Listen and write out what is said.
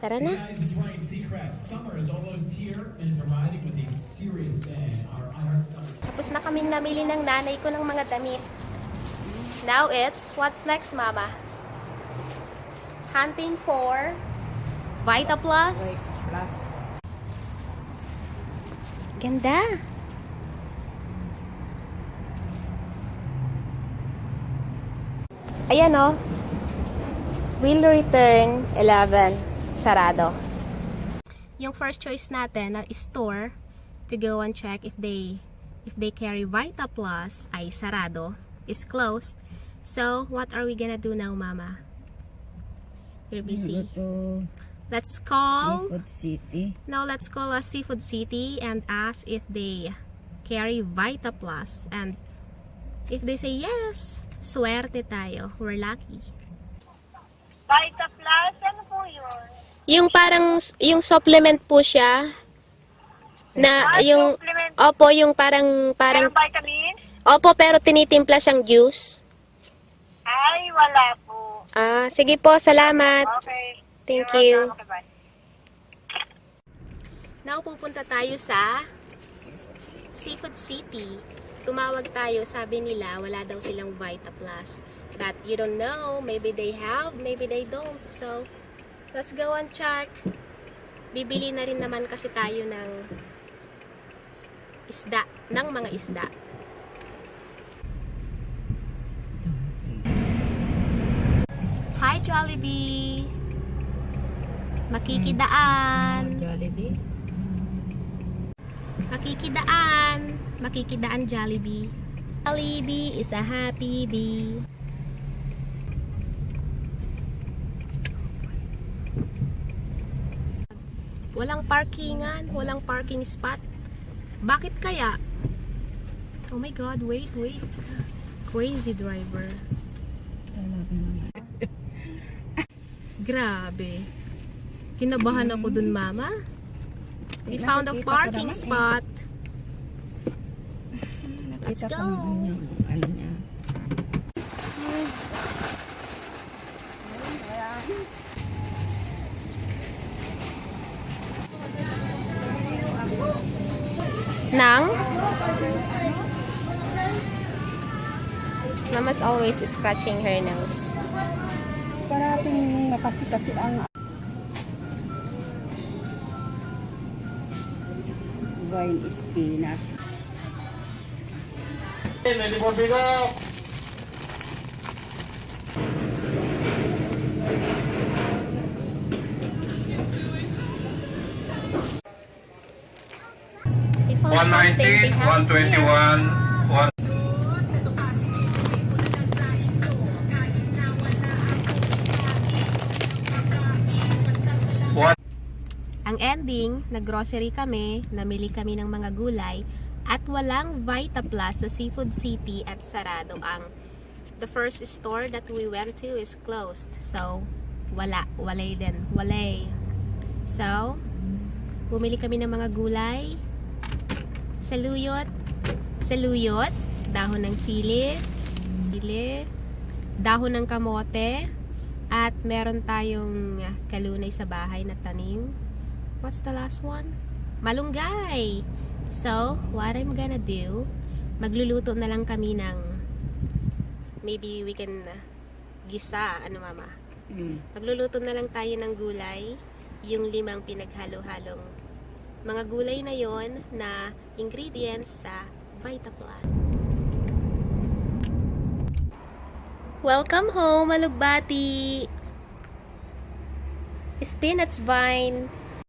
Tara na. Guys, it's Ryan Seacrest. Summer is almost here and it's arriving with a serious bang. Our iHeart Summer. Tapos na kaming namili ng nanay ko ng mga damit. Now it's, what's next, Mama? Hunting for Vita Plus. Plus. Ganda. Ayan o. Will return 11. Sarado. Yung first choice natin na store to go and check if they carry Vita Plus ay sarado, is closed. So, what are we gonna do now, Mama? You're busy. Let's call Seafood City. Now let's call a Seafood City and ask if they carry Vita Plus, and if they say yes, swerte tayo. We're lucky. Vita Plus, ano po yun? Yung parang, yung supplement po siya. Na, yung, Supplement. opo, yung parang, Pero vitamin? opo, pero tinitimpla siyang juice. Ay, wala po. Ah, sige po, salamat. Okay. Thank You're you. welcome. Okay, bye. Now, pupunta tayo sa Seafood City. Tumawag tayo, sabi nila, wala daw silang Vita Plus. But you don't know, maybe they have, maybe they don't. So, let's go and check. Bibili na rin naman kasi tayo ng isda, ng mga isda. Hi, Jollibee! Makikidaan! Jollibee. Makikidaan Jollibee. Jollibee is a happy bee. Walang parkingan, walang parking spot. Bakit kaya? Oh my God, wait. Crazy driver. Grabe. Kinabahan ako dun, Mama. We found a parking spot. Let's Nakita ko go. naman yung ano niya. Nang? Mama's always scratching her nose. Parating makakita sila ang wine spinach. We found something. They 119, have it here. 121, 1. Ang ending, nag-grocery kami, namili kami ng mga gulay, at walang Vita Plus sa Seafood City at sarado ang the first store that we went to is closed. So, walay din. Walay. So, bumili kami ng mga gulay, saluyot, dahon ng sili, dahon ng kamote, at meron tayong kalunay sa bahay na tanim. What's the last one? Malunggay! So, what I'm gonna do, magluluto na lang kami ng, maybe we can gisa, ano Mama? Magluluto na lang tayo ng gulay, yung 5 pinaghalo-halong mga gulay na yon na ingredients sa Vita Plus. Welcome home, Malugbati! Spinach vine,